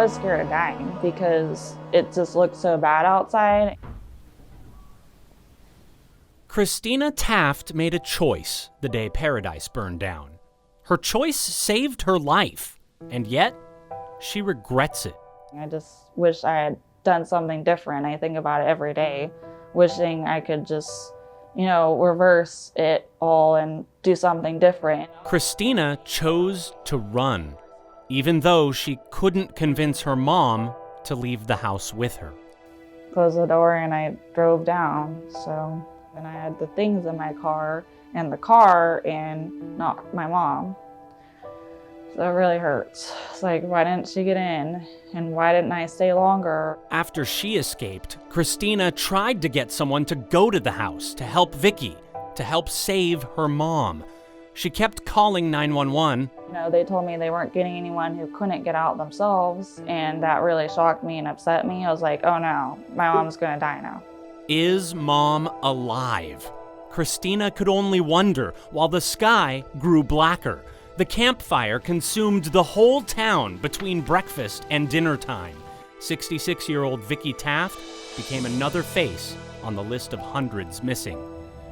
was scared of dying because it just looked so bad outside. Christina Taft made a choice the day Paradise burned down. Her choice saved her life, and yet she regrets it. I just wish I had done something different. I think about it every day, wishing I could just, reverse it all and do something different. Christina chose to run, even though she couldn't convince her mom to leave the house with her. Closed the door and I drove down, and I had the things in my car and the car and not my mom. So it really hurts. It's like, why didn't she get in? And why didn't I stay longer? After she escaped, Christina tried to get someone to go to the house to help Vicky, to help save her mom. She kept calling 911. They told me they weren't getting anyone who couldn't get out themselves, and that really shocked me and upset me. I was like, oh no, my mom's gonna die now. Is Mom alive? Christina could only wonder while the sky grew blacker. The campfire consumed the whole town between breakfast and dinner time. 66-year-old Vicky Taft became another face on the list of hundreds missing.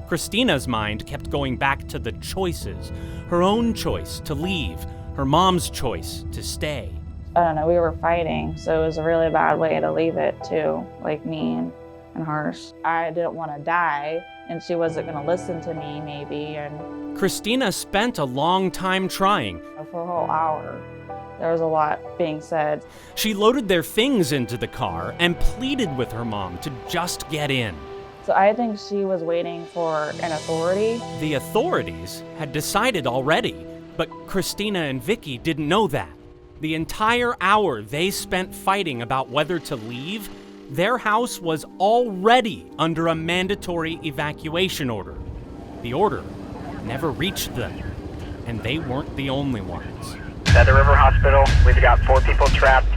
Christina's mind kept going back to the choices. Her own choice to leave, her mom's choice to stay. I don't know, we were fighting, so it was a really bad way to leave it too, like mean and harsh. I didn't want to die, and she wasn't going to listen to me maybe. And Christina spent a long time trying. For a whole hour, there was a lot being said. She loaded their things into the car and pleaded with her mom to just get in. So I think she was waiting for an authority. The authorities had decided already, but Christina and Vicky didn't know that. The entire hour they spent fighting about whether to leave, their house was already under a mandatory evacuation order. The order never reached them, and they weren't the only ones. At the River Hospital, we've got 4 people trapped.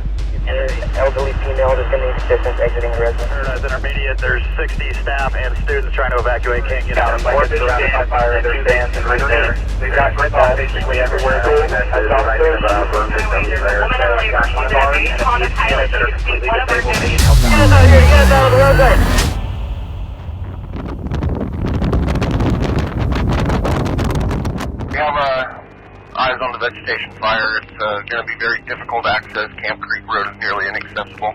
An elderly female that's going to need assistance exiting the residence. Intermediate, there's 60 staff and students trying to evacuate, can't get out. More surrounded by fire, there's vans and right there. We've got basically everywhere. We have eyes on the vegetation fire. It's going to be very difficult access. Camp Creek Road is nearly inaccessible.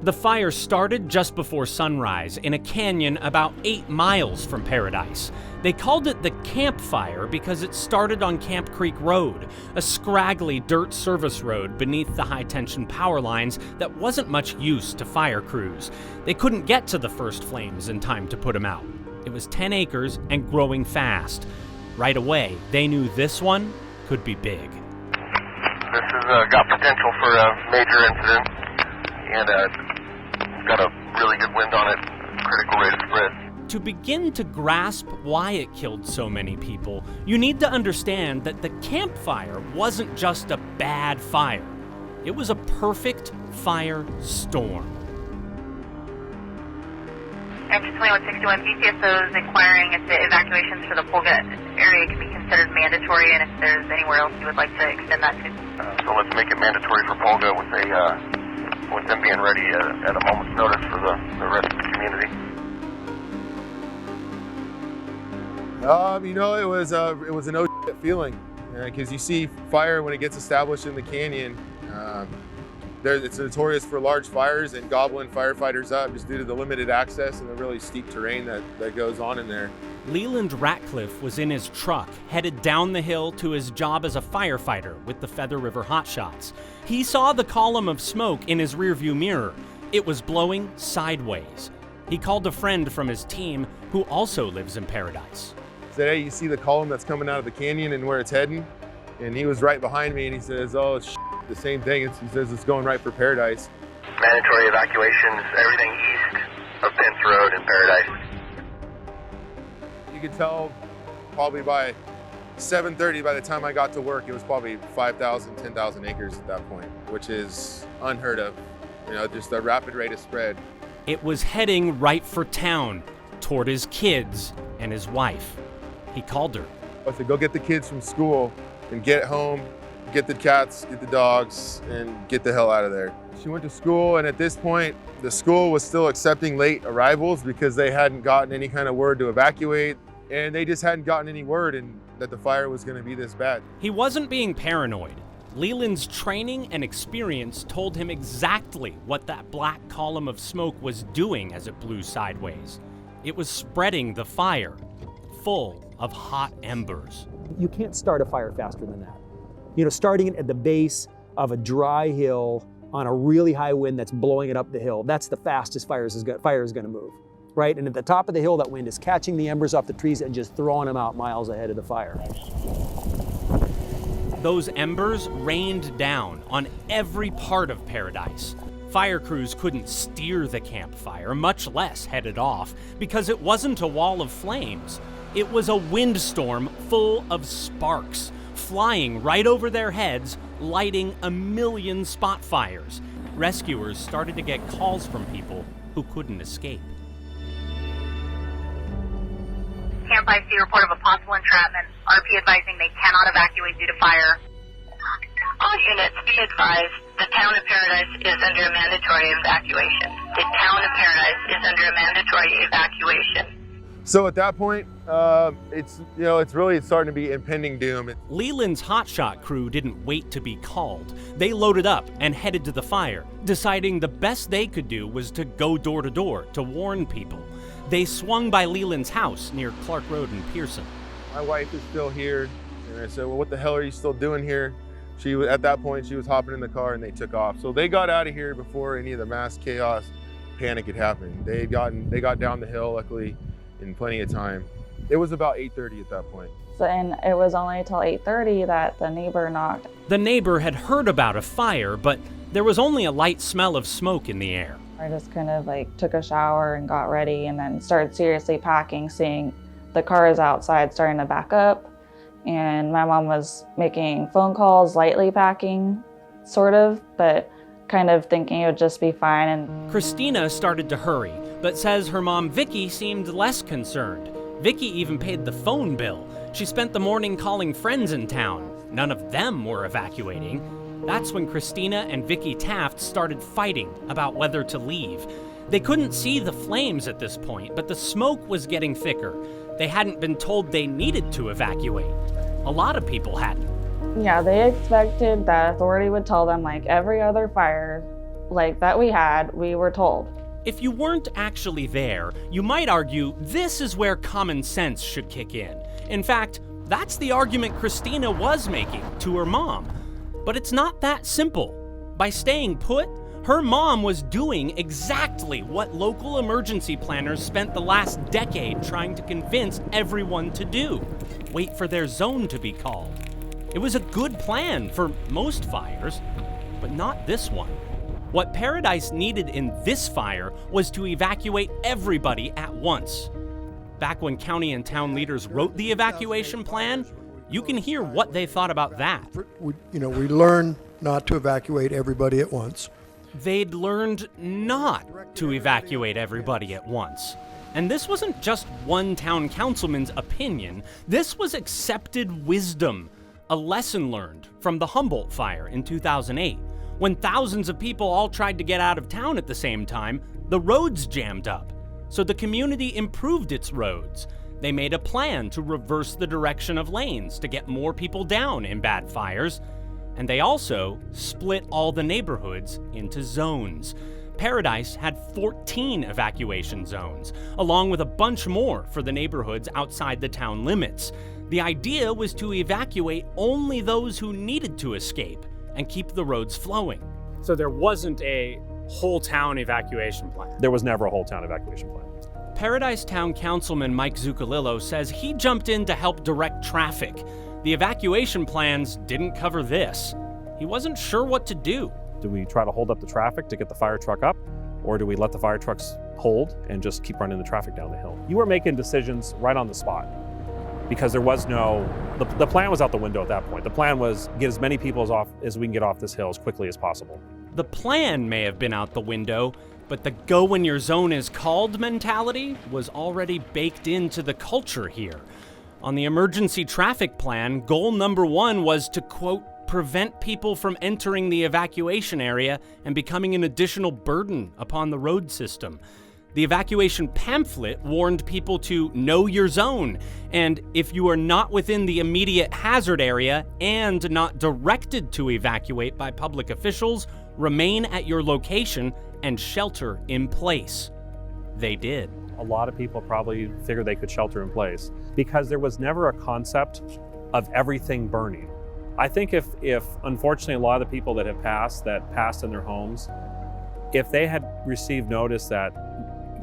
The fire started just before sunrise in a canyon about 8 miles from Paradise. They called it the campfire because it started on Camp Creek Road, a scraggly dirt service road beneath the high-tension power lines that wasn't much use to fire crews. They couldn't get to the first flames in time to put them out. It was 10 acres and growing fast. Right away, they knew this one could be big. This has got potential for a major incident, and it's got a really good wind on it, critical rate of spread. To begin to grasp why it killed so many people, you need to understand that the campfire wasn't just a bad fire. It was a perfect fire storm. Engine 2161 PCSO is inquiring if the evacuations for the Polga area can be considered mandatory, and if there's anywhere else you would like to extend that to. So let's make it mandatory for Polga with them being ready at a moment's notice for the rest of the community. It was a no shit feeling, because you see fire when it gets established in the canyon. It's notorious for large fires and gobbling firefighters up just due to the limited access and the really steep terrain that goes on in there. Leland Ratcliffe was in his truck, headed down the hill to his job as a firefighter with the Feather River Hotshots. He saw the column of smoke in his rearview mirror. It was blowing sideways. He called a friend from his team who also lives in Paradise. Said, hey, you see the column that's coming out of the canyon and where it's heading? And he was right behind me, and he says, oh, it's the same thing. He says it's going right for Paradise. Mandatory evacuations, everything east of Pence Road in Paradise. You could tell probably by 7:30, by the time I got to work, it was probably 5,000, 10,000 acres at that point, which is unheard of. Just a rapid rate of spread. It was heading right for town, toward his kids and his wife. He called her. I said, go get the kids from school and get home get the cats, get the dogs, and get the hell out of there. She went to school, and at this point, the school was still accepting late arrivals because they hadn't gotten any kind of word to evacuate, and they just hadn't gotten any word that the fire was going to be this bad. He wasn't being paranoid. Leland's training and experience told him exactly what that black column of smoke was doing as it blew sideways. It was spreading the fire, full of hot embers. You can't start a fire faster than that. You know, starting it at the base of a dry hill on a really high wind that's blowing it up the hill, that's the fastest fire is going to move, right? And at the top of the hill, that wind is catching the embers off the trees and just throwing them out miles ahead of the fire. Those embers rained down on every part of Paradise. Fire crews couldn't steer the campfire, much less head it off, because it wasn't a wall of flames. It was a windstorm full of sparks, flying right over their heads, lighting a million spot fires. Rescuers started to get calls from people who couldn't escape. Camp IC report of a possible entrapment. RP advising they cannot evacuate due to fire. All units, be advised, the town of Paradise is under a mandatory evacuation. The town of Paradise is under a mandatory evacuation. So at that point, it's really starting to be impending doom. Leland's hotshot crew didn't wait to be called. They loaded up and headed to the fire, deciding the best they could do was to go door to door to warn people. They swung by Leland's house near Clark Road and Pearson. My wife is still here, and I said, well, what the hell are you still doing here? At that point, she was hopping in the car and they took off. So they got out of here before any of the mass chaos, panic had happened. They got down the hill, luckily, in plenty of time. It was about 8:30 at that point. And it was only until 8:30 that the neighbor knocked. The neighbor had heard about a fire, but there was only a light smell of smoke in the air. I just kind of took a shower and got ready and then started seriously packing, seeing the cars outside starting to back up. And my mom was making phone calls, lightly packing, sort of, but kind of thinking it would just be fine. And Christina started to hurry, but says her mom Vicky seemed less concerned. Vicky even paid the phone bill. She spent the morning calling friends in town. None of them were evacuating. That's when Christina and Vicky Taft started fighting about whether to leave. They couldn't see the flames at this point, but the smoke was getting thicker. They hadn't been told they needed to evacuate. A lot of people hadn't. Yeah, they expected that authority would tell them, like every other fire that we had, we were told. If you weren't actually there, you might argue this is where common sense should kick in. In fact, that's the argument Christina was making to her mom. But it's not that simple. By staying put, her mom was doing exactly what local emergency planners spent the last decade trying to convince everyone to do: wait for their zone to be called. It was a good plan for most fires, but not this one. What Paradise needed in this fire was to evacuate everybody at once. Back when county and town leaders wrote the evacuation plan, you can hear what they thought about that. We learned not to evacuate everybody at once. They'd learned not to evacuate everybody at once. And this wasn't just one town councilman's opinion. This was accepted wisdom, a lesson learned from the Humboldt fire in 2008. When thousands of people all tried to get out of town at the same time, the roads jammed up. So the community improved its roads. They made a plan to reverse the direction of lanes to get more people down in bad fires. And they also split all the neighborhoods into zones. Paradise had 14 evacuation zones, along with a bunch more for the neighborhoods outside the town limits. The idea was to evacuate only those who needed to escape and keep the roads flowing. So there wasn't a whole town evacuation plan? There was never a whole town evacuation plan. Paradise Town Councilman Mike Zuccolillo says he jumped in to help direct traffic. The evacuation plans didn't cover this. He wasn't sure what to do. Do we try to hold up the traffic to get the fire truck up, or do we let the fire trucks hold and just keep running the traffic down the hill? You were making decisions right on the spot because there was the plan was out the window at that point. The plan was get as many people as we can get off this hill as quickly as possible. The plan may have been out the window, but the go when your zone is called mentality was already baked into the culture here. On the emergency traffic plan, goal number 1 was to, quote, prevent people from entering the evacuation area and becoming an additional burden upon the road system. The evacuation pamphlet warned people to know your zone, and if you are not within the immediate hazard area and not directed to evacuate by public officials, remain at your location and shelter in place. They did. A lot of people probably figured they could shelter in place because there was never a concept of everything burning. I think if unfortunately a lot of the people that passed in their homes, if they had received notice that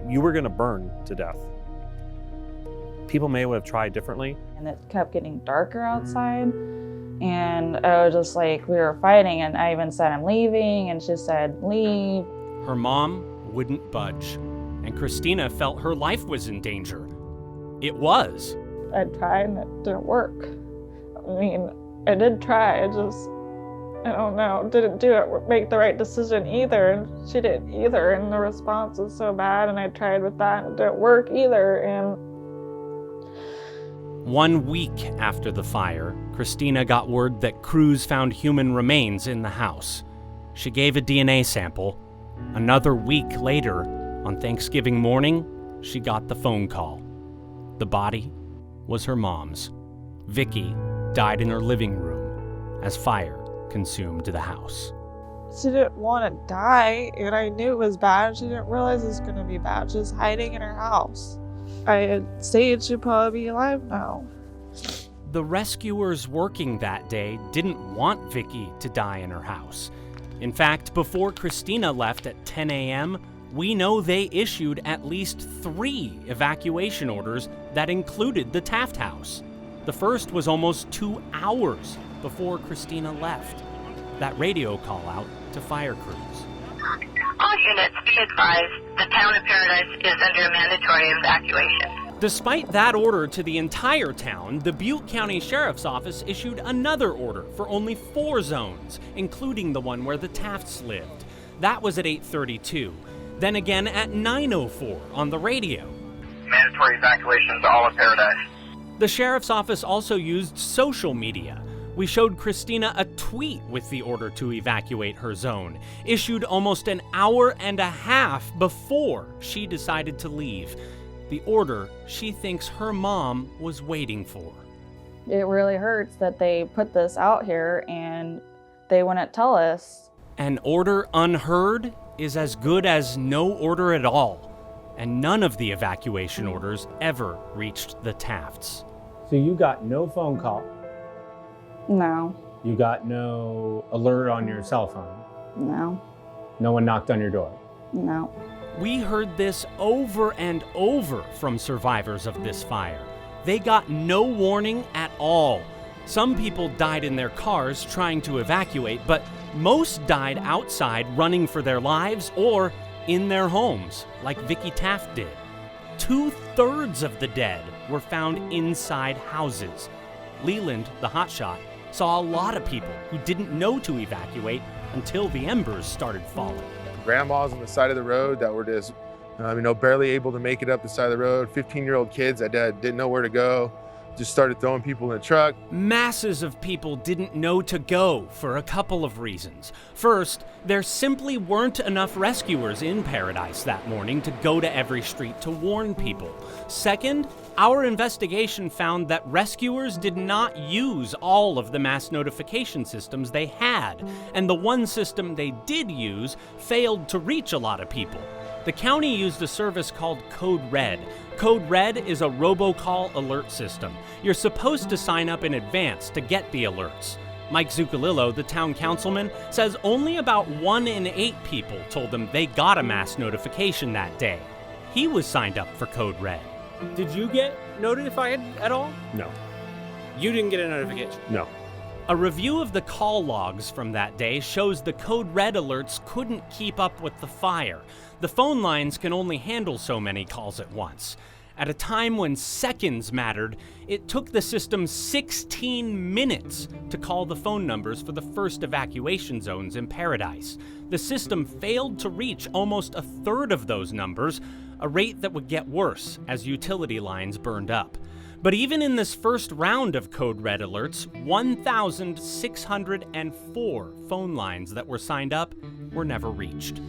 you were going to burn to death, people may have tried differently. And it kept getting darker outside. And I was just like, we were fighting, and I even said, I'm leaving, and she said, leave. Her mom wouldn't budge, and Christina felt her life was in danger. It was. I tried, and it didn't work. I mean, I did try, I don't know, didn't make the right decision either, and she didn't either, and the response was so bad, and I tried with that, and it didn't work either, and 1 week after the fire, Christina got word that crews found human remains in the house. She gave a DNA sample. Another week later, on Thanksgiving morning, she got the phone call. The body was her mom's. Vicky died in her living room as fire consumed the house. she didn't want to die, and I knew it was bad. She didn't realize it was going to be bad. She was hiding in her house. I had said she'd probably be alive now. The rescuers working that day didn't want Vicky to die in her house. In fact, before Christina left at 10 a.m., we know they issued at least 3 evacuation orders that included the Taft house. The first was almost 2 hours before Christina left. That radio call out to fire crews. All units, be advised, the town of Paradise is under mandatory evacuation. Despite that order to the entire town, the Butte County Sheriff's Office issued another order for only 4 zones, including the one where the Tafts lived. That was at 8:32. Then again at 9:04 on the radio. Mandatory evacuation to all of Paradise. The Sheriff's Office also used social media. We showed Christina a tweet with the order to evacuate her zone, issued almost an hour and a half before she decided to leave. The order she thinks her mom was waiting for. It really hurts that they put this out here and they wouldn't tell us. An order unheard is as good as no order at all, and none of the evacuation orders ever reached the Tafts. So you got no phone call? No, You got no alert on your cell phone? no, No one knocked on your door? no. We heard this over and over from survivors of this fire. They got no warning at all. Some people died in their cars trying to evacuate, but most died outside running for their lives or in their homes, like Vicky Taft did. 2/3 of the dead were found inside houses. Leland, the hotshot, saw a lot of people who didn't know to evacuate until the embers started falling. Grandmas on the side of the road that were just, barely able to make it up the side of the road. 15-year-old kids that didn't know where to go, just started throwing people in the truck. Masses of people didn't know to go for a couple of reasons. First, there simply weren't enough rescuers in Paradise that morning to go to every street to warn people. Second, our investigation found that rescuers did not use all of the mass notification systems they had, and the one system they did use failed to reach a lot of people. The county used a service called Code Red. Code Red is a robocall alert system. You're supposed to sign up in advance to get the alerts. Mike Zuccolillo, the town councilman, says only about 1 in 8 people told him they got a mass notification that day. He was signed up for Code Red. Did you get notified at all? No. You didn't get a notification? No. A review of the call logs from that day shows the Code Red alerts couldn't keep up with the fire. The phone lines can only handle so many calls at once. At a time when seconds mattered, it took the system 16 minutes to call the phone numbers for the first evacuation zones in Paradise. The system failed to reach almost 1/3 of those numbers, a rate that would get worse as utility lines burned up. But even in this first round of code red alerts, 1,604 phone lines that were signed up were never reached.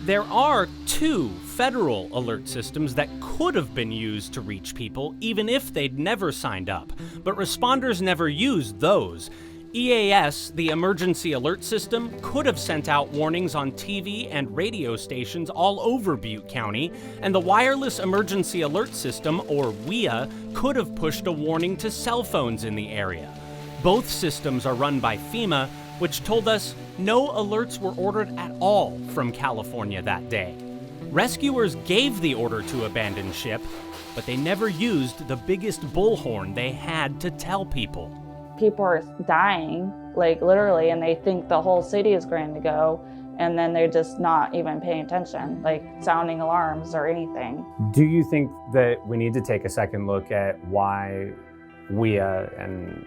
There are 2 federal alert systems that could have been used to reach people even if they'd never signed up, but responders never used those. EAS, the emergency alert system, could have sent out warnings on TV and radio stations all over Butte County, and the wireless emergency alert system, or WEA, could have pushed a warning to cell phones in the area. Both systems are run by FEMA, which told us no alerts were ordered at all from California that day. Rescuers gave the order to abandon ship, but they never used the biggest bullhorn they had to tell people. People are dying, like literally, and they think the whole city is going to go, and then they're just not even paying attention, like sounding alarms or anything. Do you think that we need to take a second look at why WEA and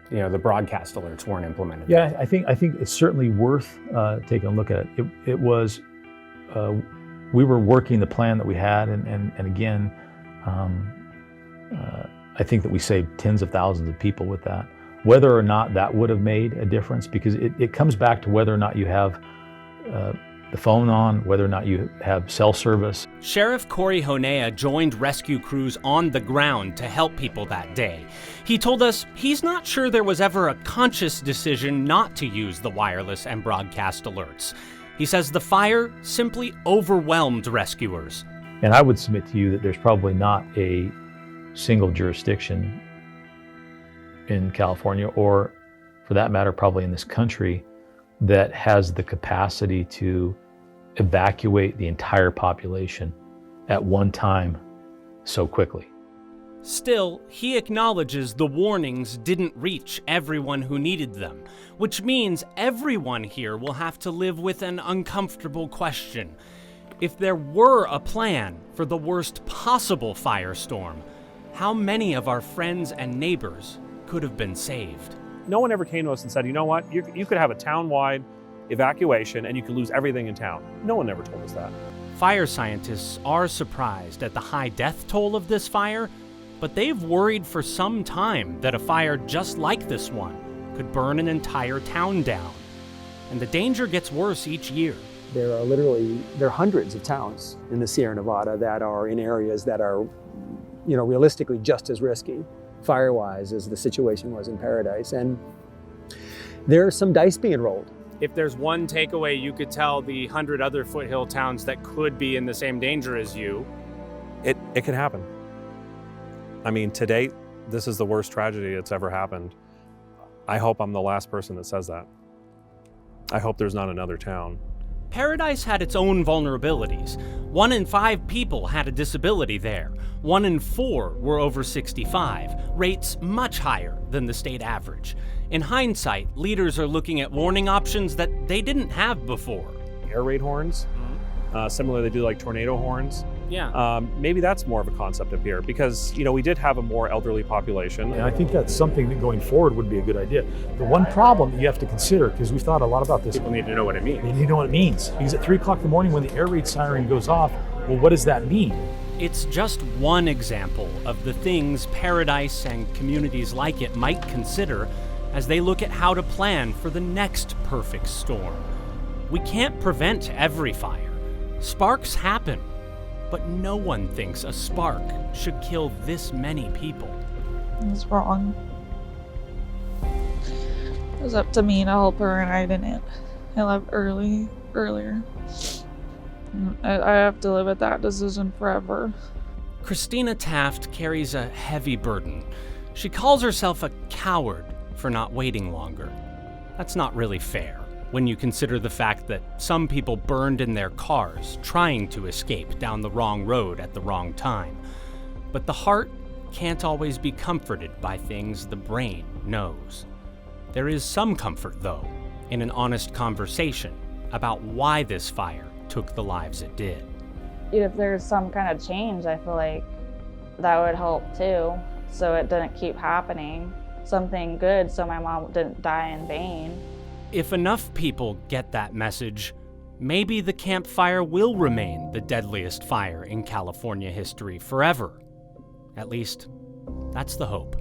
the broadcast alerts weren't implemented? Yeah, I think it's certainly worth taking a look at it. It was we were working the plan that we had, and again, I think that we saved tens of thousands of people with that. Whether or not that would have made a difference, because it comes back to whether or not you have the phone on, whether or not you have cell service. Sheriff Corey Honea joined rescue crews on the ground to help people that day. He told us he's not sure there was ever a conscious decision not to use the wireless and broadcast alerts. He says the fire simply overwhelmed rescuers. And I would submit to you that there's probably not a single jurisdiction in California, or for that matter, probably in this country, that has the capacity to evacuate the entire population at one time so quickly. Still, he acknowledges the warnings didn't reach everyone who needed them, which means everyone here will have to live with an uncomfortable question. If there were a plan for the worst possible firestorm, how many of our friends and neighbors could have been saved? No one ever came to us and said, you know what, you could have a town-wide evacuation and you could lose everything in town. No one ever told us that. Fire scientists are surprised at the high death toll of this fire, but they've worried for some time that a fire just like this one could burn an entire town down. And the danger gets worse each year. There are hundreds of towns in the Sierra Nevada that are in areas that are, realistically just as risky, fire-wise, as the situation was in Paradise. And there's some dice being rolled. If there's one takeaway you could tell the 100 other foothill towns that could be in the same danger as you, it could happen. I mean, to date, this is the worst tragedy that's ever happened. I hope I'm the last person that says that. I hope there's not another town. Paradise had its own vulnerabilities. 1 in 5 people had a disability there. 1 in 4 were over 65, rates much higher than the state average. In hindsight, leaders are looking at warning options that they didn't have before. Air raid horns, similar they do like tornado horns. Yeah. Maybe that's more of a concept up here because, we did have a more elderly population. And I think that's something that going forward would be a good idea. The one problem that you have to consider, because we've thought a lot about this. People need to know what it means. They need to know what it means. Because at 3 o'clock in the morning when the air raid siren goes off, well, what does that mean? It's just one example of the things Paradise and communities like it might consider as they look at how to plan for the next perfect storm. We can't prevent every fire. Sparks happen, but no one thinks a spark should kill this many people. It was wrong. It was up to me to help her, and I didn't. I left earlier. I have to live with that decision forever. Christina Taft carries a heavy burden. She calls herself a coward for not waiting longer. That's not really fair when you consider the fact that some people burned in their cars trying to escape down the wrong road at the wrong time. But the heart can't always be comforted by things the brain knows. There is some comfort, though, in an honest conversation about why this fire took the lives it did. If there's some kind of change, I feel like that would help too, so it didn't keep happening. Something good so my mom didn't die in vain. If enough people get that message, maybe the Camp Fire will remain the deadliest fire in California history forever. At least, That's the hope.